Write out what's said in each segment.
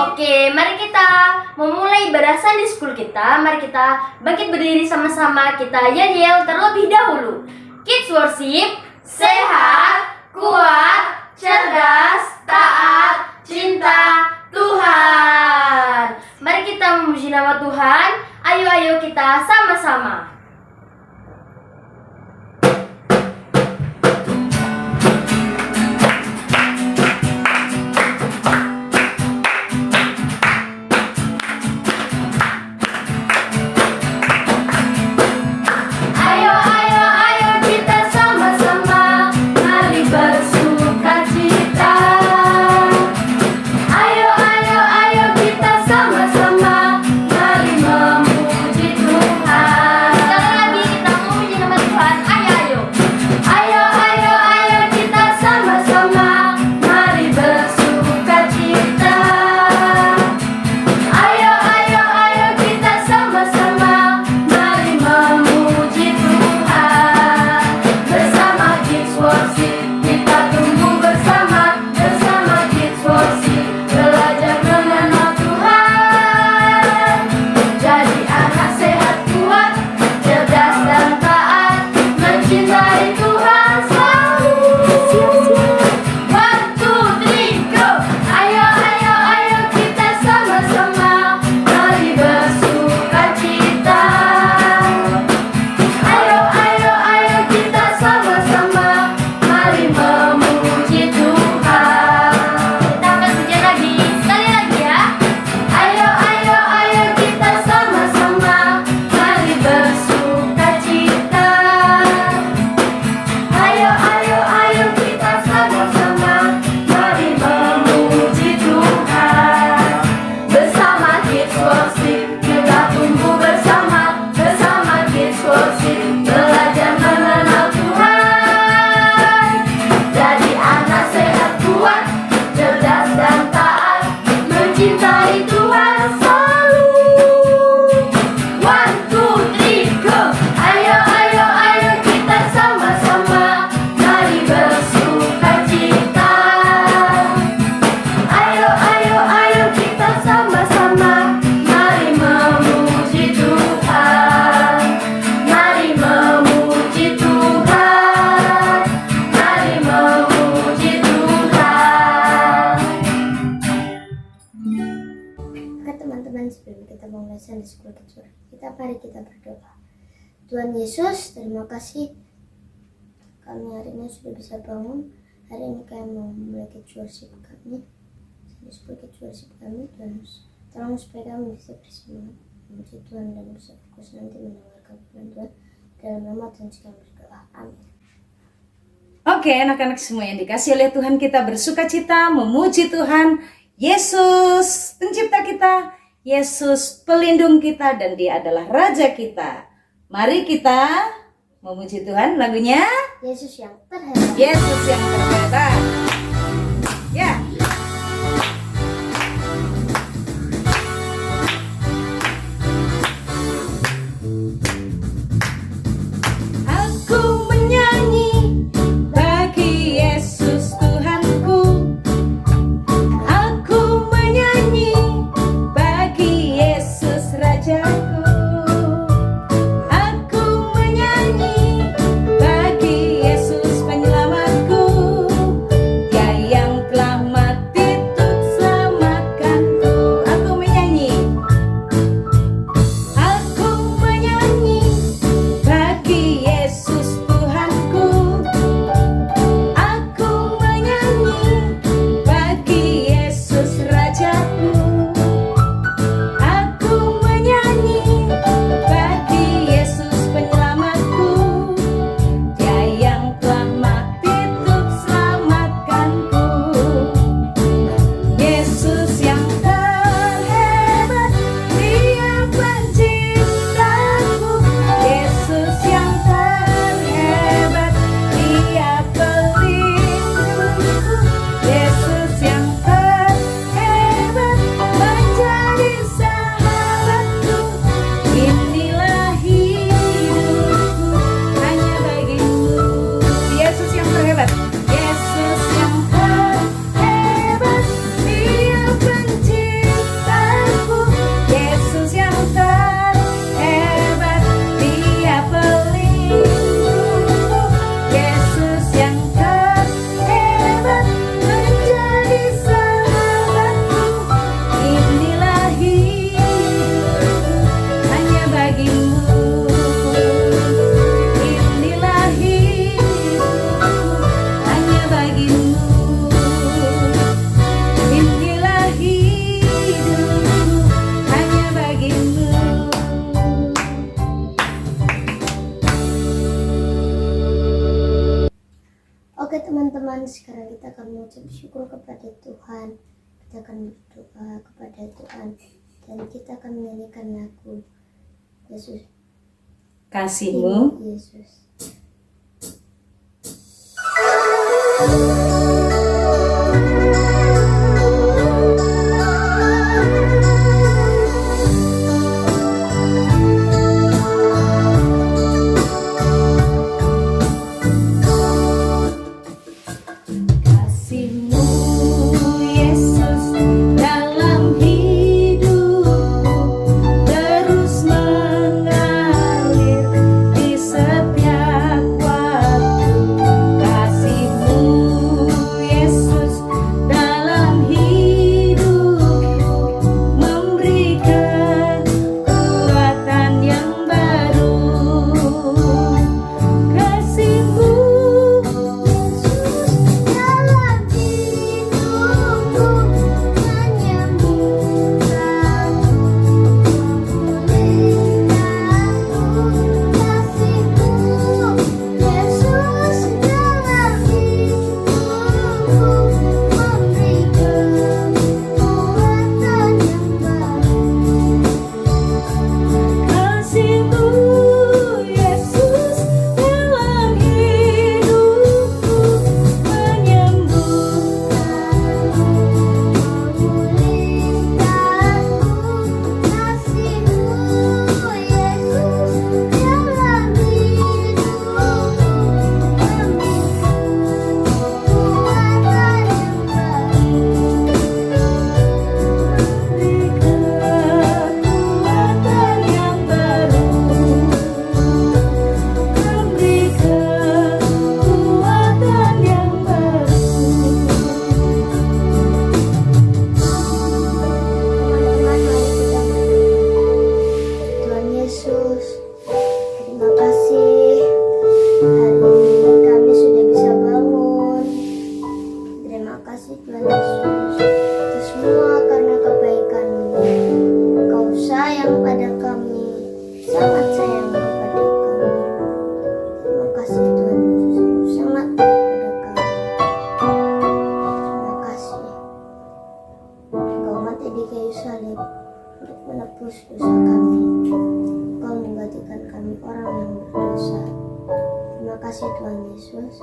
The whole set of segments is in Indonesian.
Oke, mari kita memulai ibadah Sunday School kita. Mari kita bangkit berdiri sama-sama. Kita yel-yel terlebih dahulu. Kids Worship, sehat, kuat, cerdas, taat, cinta Tuhan. Mari kita memuji nama Tuhan. Ayo kita sama-sama. Sunday School mari kita berdoa. Tuhan Yesus, terima kasih kami hari ini sudah bisa bangun. Hari ini kami mau memulai Kids Worship kami, Sunday School Kids Worship kami. Tuhan tolong supaya kami bisa bersemangat memuji Tuhan dan bisa fokus nanti mendengarkan firman Tuhan. Dalam nama Tuhan kami berdoa, amin. Oke, anak-anak semua yang dikasih oleh Tuhan, kita bersukacita memuji Tuhan Yesus pencipta kita, Yesus pelindung kita, dan Dia adalah Raja kita. Mari kita memuji Tuhan, lagunya Yesus yang terhebat. Yesus yang terhebat. Ya. Aku menyanyi bagi Yesus Tuhanku. Aku menyanyi bagi Yesus Rajaku. Aku menyanyi bagi Yesus penyelamatku. Dia yang telah mati untuk selamatkanku. Aku menyanyi. Aku menyanyi bagi Yesus Tuhanku. Aku menyanyi bagi Yesus Rajaku. Aku menyanyi bagi Yesus penyelamatku. Dia yang telah mati untuk selamatkanku. Yesus yang terhebat, Dia penciptaku. Yesus yang terhebat, Dia pelindungku. Yesus yang terhebat, Tuhan, sekarang kita akan mengucap syukur kepada Tuhan. Kita akan berdoa kepada Tuhan dan kita akan menyanyikan lagu Yesus. Kasihmu. Yesus. Kasihmu Yesus dalam hidupku terus mengalir di setiap waktu. Kasihmu Yesus dalam hidupku memberi kekuatan yang baru. Kasihmu Yesus dalam hidupku kekuatan yang baru. Memberi kekuatan yang baru. Tuhan Yesus, terima kasih hari ini kami sudah bisa bangun. Terima kasih Tuhan Yesus, itu semua karena kebaikan-Mu. Kau sayang pada kami, sangat sayang kepada kami. Terima kasih Tuhan Yesus, Engkau sangat baik pada kami. Terima kasih. Engkau mati di kayu salib untuk menebus dosa kami. Engkau menggantikan kami orang yang berdosa. Terima kasih Tuhan Yesus.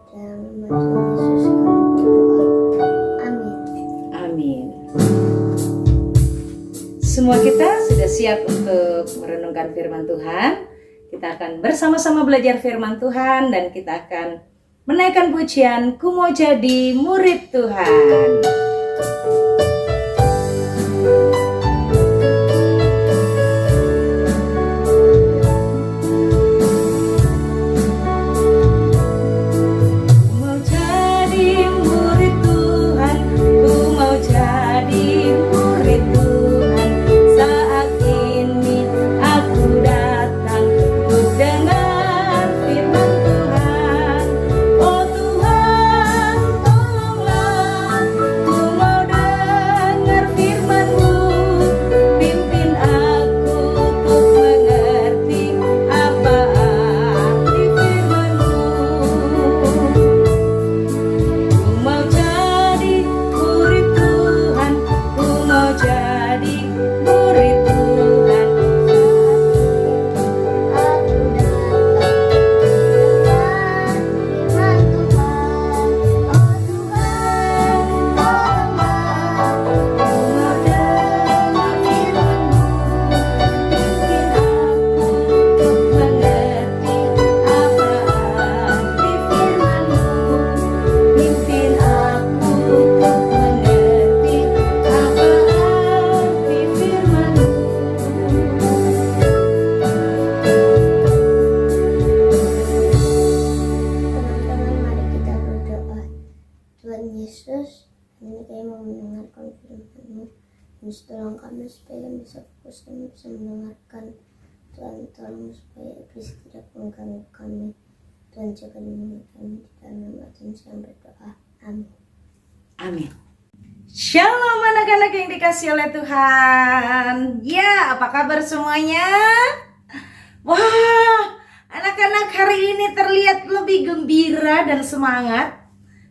Di dalam nama Tuhan Yesus kami berdoa. Amin. Amin. Semua kita sudah siap untuk merenungkan firman Tuhan. Kita akan bersama-sama belajar firman Tuhan dan kita akan menaikkan pujian Ku Mau Jadi Murid Tuhan. Mau jadi murid Tuhan, ku mau jadi murid Tuhan. Saat ini aku datang untuk dengar firman Tuhan. Oh Tuhan, tolonglah, ku mau dengar firman-Mu. Pimpin aku untuk mengerti apa arti firman-Mu. Ku mau jadi murid Tuhan, ku mau jadi murid Tuhan. Aku datang dengan firman Tuhan. Oh Tuhan, tolonglah. Ku mau dengar firman-Mu. Pimpin aku untuk mengerti apa arti firman-Mu. Pimpin aku untuk mengerti apa arti firman-Mu. Teman-teman, mari kita berdoa. Tuhan Yesus, ini kami mau mendengarkan firman-Mu. Dan tolong kami supaya kami bisa fokus dan bisa mendengarkan. Tuhan, tolong supaya iblis tidak mengganggu kami. Tuhan, jaga lindungi kami di dalam nama Tuhan yang berdoa. Amin. Amin. Shalom anak-anak yang dikasih oleh Tuhan. Ya, apa kabar semuanya? Wah, anak-anak hari ini terlihat lebih gembira dan semangat.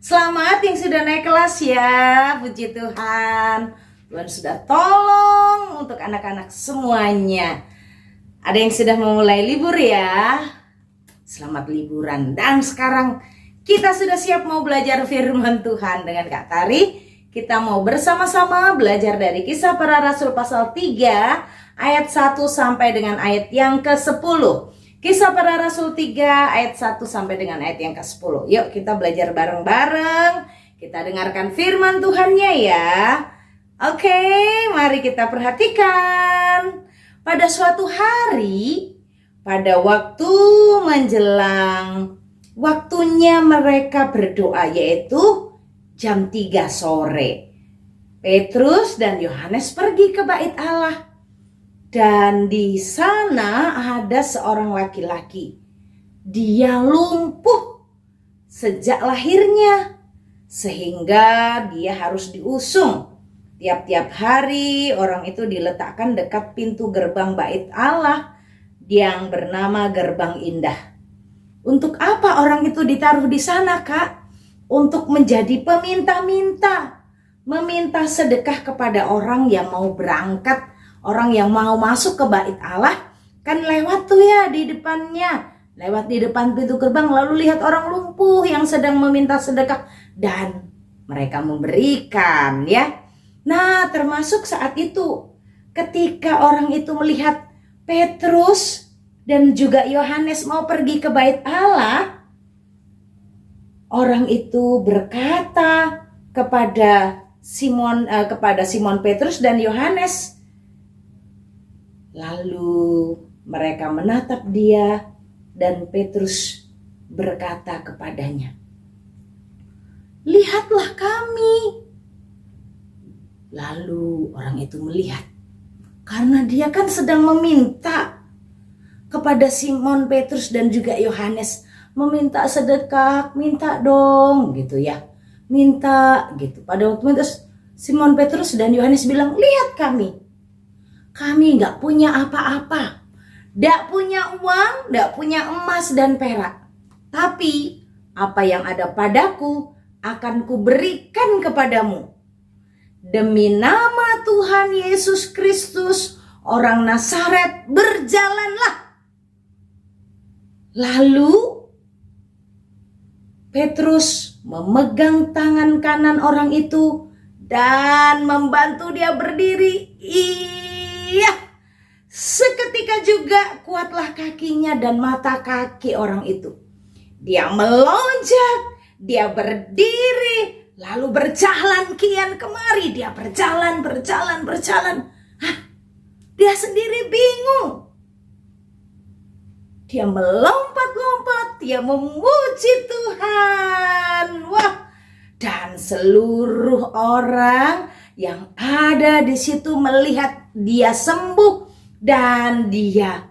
Selamat yang sudah naik kelas ya, puji Tuhan. Tuhan sudah tolong untuk anak-anak semuanya. Ada yang sudah memulai libur ya. Selamat liburan. Dan sekarang kita sudah siap mau belajar firman Tuhan dengan Kak Tari. Kita mau bersama-sama belajar dari Kisah Para Rasul pasal 3 ayat 1 sampai dengan ayat yang ke-10. Kisah Para Rasul 3 ayat 1 sampai dengan ayat yang ke-10. Yuk kita belajar bareng-bareng. Kita dengarkan firman Tuhannya ya. Oke, mari kita perhatikan. Pada suatu hari, pada waktu menjelang waktunya mereka berdoa, yaitu jam 3 sore. Petrus dan Yohanes pergi ke bait Allah. Dan di sana ada seorang laki-laki. Dia lumpuh sejak lahirnya, sehingga dia harus diusung. Tiap-tiap hari orang itu diletakkan dekat pintu gerbang bait Allah yang bernama Gerbang Indah. Untuk apa orang itu ditaruh di sana, Kak? Untuk menjadi peminta-minta, meminta sedekah kepada orang yang mau berangkat, orang yang mau masuk ke bait Allah. Kan lewat tuh ya di depannya, lewat di depan pintu gerbang, lalu lihat orang lumpuh yang sedang meminta sedekah dan mereka memberikan ya. Nah, termasuk saat itu ketika orang itu melihat Petrus dan juga Yohanes mau pergi ke bait Allah, orang itu berkata kepada Simon Petrus dan Yohanes. Lalu mereka menatap dia dan Petrus berkata kepadanya, "Lihatlah kami." Lalu orang itu melihat, karena dia kan sedang meminta kepada Simon Petrus dan juga Yohanes, meminta sedekah, minta dong gitu ya, minta gitu. Pada waktu itu Simon Petrus dan Yohanes bilang, "Lihat kami nggak punya apa-apa, nggak punya uang, nggak punya emas dan perak, tapi apa yang ada padaku akan kuberikan kepadamu. Demi nama Tuhan Yesus Kristus, orang Nazaret, berjalanlah." Lalu Petrus memegang tangan kanan orang itu dan membantu dia berdiri. Iya, seketika juga kuatlah kakinya dan mata kaki orang itu. Dia melonjak, dia berdiri, lalu berjalan kian kemari. Dia berjalan. Hah, dia sendiri bingung. Dia melompat-lompat, dia memuji Tuhan. Wah, dan seluruh orang yang ada di situ melihat dia sembuh dan dia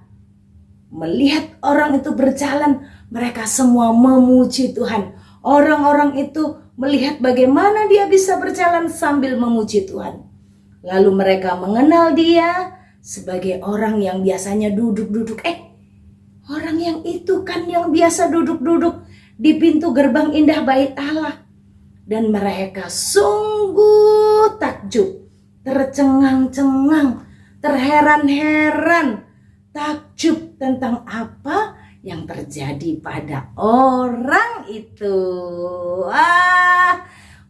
melihat orang itu berjalan. Mereka semua memuji Tuhan. Orang-orang itu melihat bagaimana dia bisa berjalan sambil memuji Tuhan. Lalu mereka mengenal dia sebagai orang yang biasanya duduk-duduk. Orang yang itu kan yang biasa duduk-duduk di pintu gerbang indah bait Allah. Dan mereka sungguh takjub, tercengang-cengang, terheran-heran, takjub tentang apa yang terjadi pada orang itu.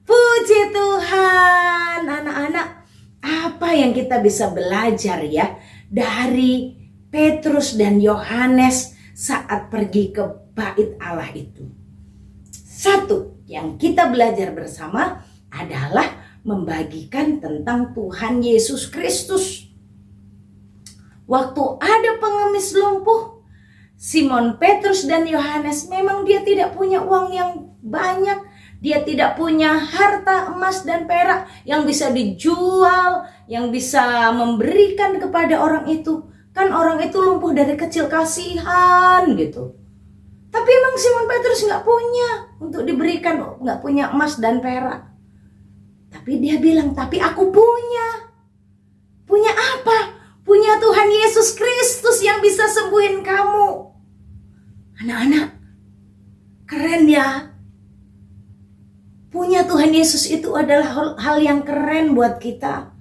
Puji Tuhan, anak-anak. Apa yang kita bisa belajar ya dari Petrus dan Yohanes saat pergi ke bait Allah itu? Satu, yang kita belajar bersama adalah membagikan tentang Tuhan Yesus Kristus. Waktu ada pengemis lumpuh, Simon Petrus dan Yohanes memang dia tidak punya uang yang banyak. Dia tidak punya harta emas dan perak yang bisa dijual, yang bisa memberikan kepada orang itu. Kan orang itu lumpuh dari kecil, kasihan gitu. Tapi emang Simon Petrus nggak punya untuk diberikan, nggak punya emas dan perak. Tapi dia bilang, tapi aku punya. Punya apa? Punya Tuhan Yesus Kristus yang bisa sembuhin kamu. Anak-anak, keren ya. Punya Tuhan Yesus itu adalah hal yang keren buat kita.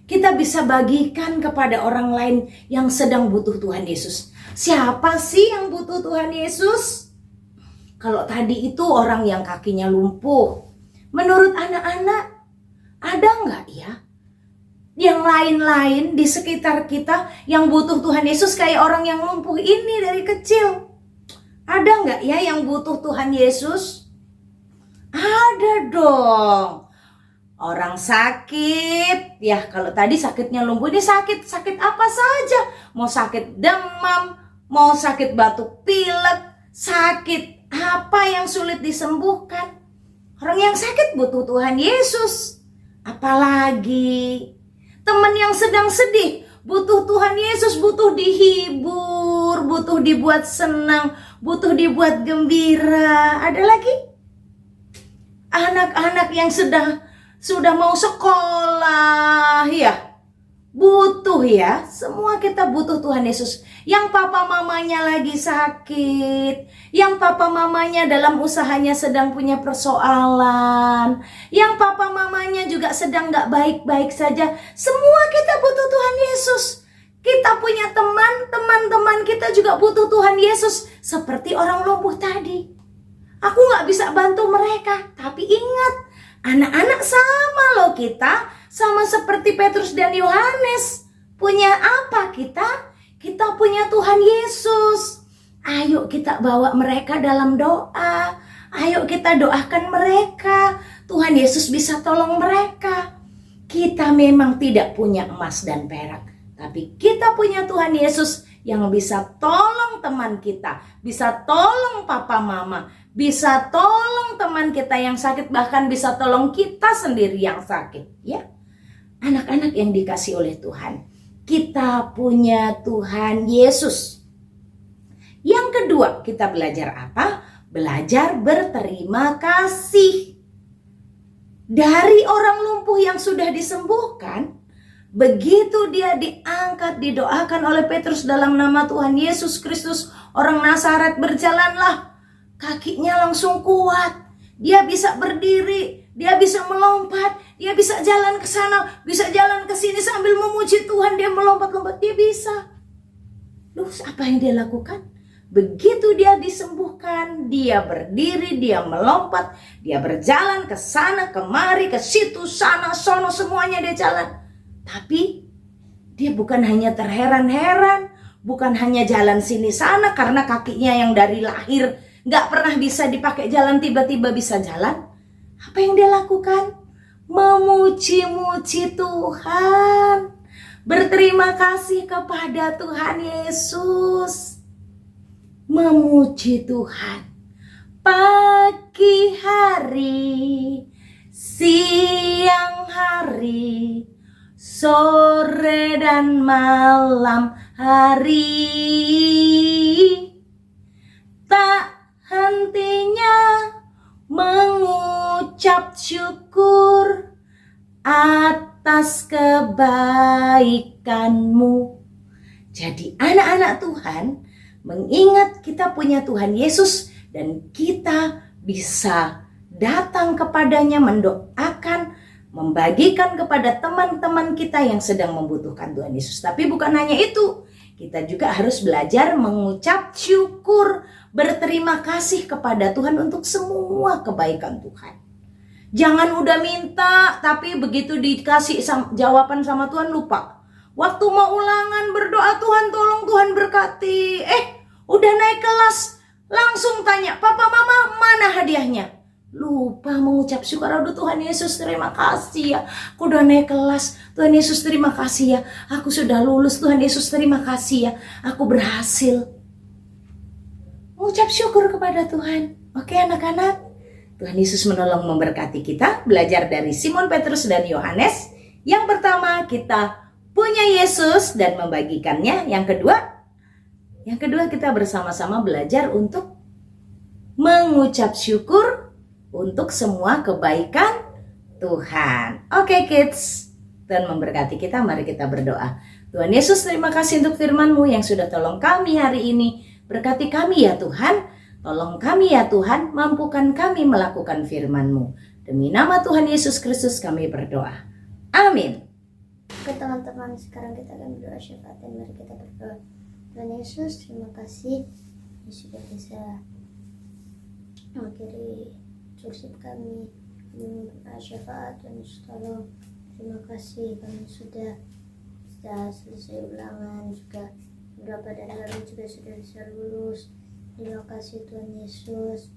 Kita bisa bagikan kepada orang lain yang sedang butuh Tuhan Yesus. Siapa sih yang butuh Tuhan Yesus? Kalau tadi itu orang yang kakinya lumpuh, menurut anak-anak, ada nggak ya yang lain-lain di sekitar kita yang butuh Tuhan Yesus kayak orang yang lumpuh ini dari kecil? Ada nggak ya yang butuh Tuhan Yesus? Ada dong. Orang sakit, ya kalau tadi sakitnya lumpuh, ini sakit apa saja. Mau sakit demam, mau sakit batuk pilek, sakit apa yang sulit disembuhkan. Orang yang sakit butuh Tuhan Yesus. Apalagi teman yang sedang sedih butuh Tuhan Yesus, butuh dihibur, butuh dibuat senang, butuh dibuat gembira. Ada lagi anak-anak yang sudah mau sekolah, ya butuh ya. Semua kita butuh Tuhan Yesus. Yang papa mamanya lagi sakit, yang papa mamanya dalam usahanya sedang punya persoalan, yang papa mamanya juga sedang gak baik-baik saja. Semua kita butuh Tuhan Yesus. Kita punya teman-teman kita juga butuh Tuhan Yesus. Seperti orang lumpuh tadi. Aku gak bisa bantu mereka, tapi ingat, anak-anak sama loh kita, sama seperti Petrus dan Yohanes. Punya apa kita? Kita punya Tuhan Yesus. Ayo kita bawa mereka dalam doa. Ayo kita doakan mereka. Tuhan Yesus bisa tolong mereka. Kita memang tidak punya emas dan perak, tapi kita punya Tuhan Yesus yang bisa tolong teman kita, bisa tolong papa mama, bisa tolong teman kita yang sakit, bahkan bisa tolong kita sendiri yang sakit, ya. Anak-anak yang dikasih oleh Tuhan, kita punya Tuhan Yesus. Yang kedua, kita belajar apa? Belajar berterima kasih. Dari orang lumpuh yang sudah disembuhkan, begitu dia diangkat, didoakan oleh Petrus dalam nama Tuhan Yesus Kristus, orang Nazaret, berjalanlah. Kakinya langsung kuat. Dia bisa berdiri, dia bisa melompat, dia bisa jalan ke sana, bisa jalan ke sini sambil memuji Tuhan. Dia melompat-lompat, dia bisa. Loh, apa yang dia lakukan? Begitu dia disembuhkan, dia berdiri, dia melompat, dia berjalan ke sana, kemari, ke situ, sana, sono, semuanya dia jalan. Tapi dia bukan hanya terheran-heran, bukan hanya jalan sini sana karena kakinya yang dari lahir gak pernah bisa dipakai jalan, tiba-tiba bisa jalan. Apa yang dia lakukan? Memuji-muji Tuhan, berterima kasih kepada Tuhan Yesus, memuji Tuhan. Pagi hari, siang hari, sore dan malam hari, tak hentinya mengucap syukur atas kebaikanmu. Jadi anak-anak Tuhan mengingat kita punya Tuhan Yesus dan kita bisa datang kepadanya, mendoakan, membagikan kepada teman-teman kita yang sedang membutuhkan Tuhan Yesus. Tapi bukan hanya itu, kita juga harus belajar mengucap syukur, berterima kasih kepada Tuhan untuk semua kebaikan Tuhan. Jangan udah minta, tapi begitu dikasih jawaban sama Tuhan lupa. Waktu mau ulangan berdoa, Tuhan tolong, Tuhan berkati. Udah naik kelas, langsung tanya, papa mama mana hadiahnya? Lupa mengucap syukur. Aduh Tuhan Yesus terima kasih ya, aku udah naik kelas. Tuhan Yesus terima kasih ya, aku sudah lulus. Tuhan Yesus terima kasih ya, aku berhasil. Mengucap syukur kepada Tuhan. Oke anak-anak, Tuhan Yesus menolong memberkati kita. Belajar dari Simon Petrus dan Yohanes. Yang pertama, kita punya Yesus dan membagikannya. Yang kedua kita bersama-sama belajar untuk mengucap syukur untuk semua kebaikan Tuhan. Oke kids, Tuhan memberkati kita. Mari kita berdoa. Tuhan Yesus, terima kasih untuk firman-Mu yang sudah tolong kami hari ini. Berkati kami ya Tuhan. Tolong kami ya Tuhan, mampukan kami melakukan firman-Mu. Demi nama Tuhan Yesus Kristus kami berdoa. Amin. Oke teman-teman, sekarang kita akan berdoa syafaat dan mari kita berdoa. Tuhan Yesus, terima kasih yang sudah bisa mengakhiri worship kami. Kami berdoa syafaat, Tuhan Yesus tolong. Terima kasih kami sudah selesai ulangan juga. Beberapa dari kami juga sudah bisa lulus. Terima kasih Tuhan Yesus.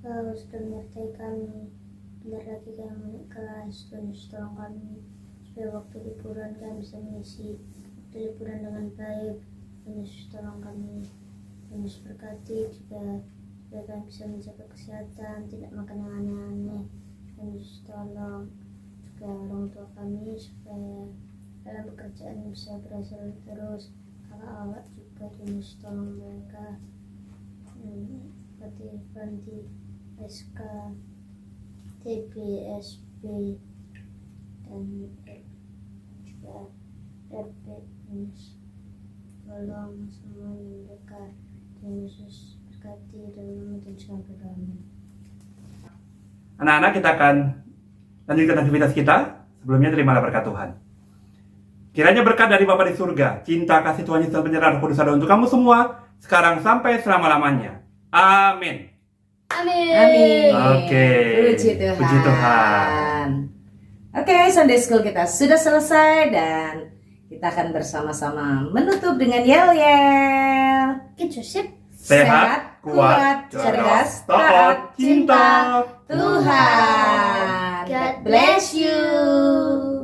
Kau sudah menyertai kami. Bentar lagi kami naik kelas. Tuhan Yesus tolong kami supaya waktu liburan kami bisa mengisi waktu liburan dengan baik. Tuhan Yesus tolong kami. Tuhan Yesus berkati juga supaya kami bisa menjaga kesehatan, tidak makan yang aneh-aneh. Tuhan Yesus tolong juga orang tua kami supaya dalam pekerjaan bisa berhasil terus. Kakak-kakak juga Tuhan Yesus tolong mereka seperti Fanti, SK, TB, SB, dan juga RP. Tolong semuanya mereka. Tuhan Yesus berkati dalam nama Tuhan Yesus berdoa. Anak-anak, kita akan lanjutkan aktivitas kita. Sebelumnya terimalah berkat Tuhan. Kiranya berkat dari Bapa di surga, cinta kasih Tuhan Yesus dan penyerahan Roh Kudus ada untuk kamu semua, sekarang sampai selama-lamanya. Amin. Amin. Oke. Puji Tuhan. Puji Tuhan. Oke, Sunday School kita sudah selesai dan kita akan bersama-sama menutup dengan yel-yel. Kids worship. Sehat, kuat, cerdas, taat, cinta Tuhan. God bless you.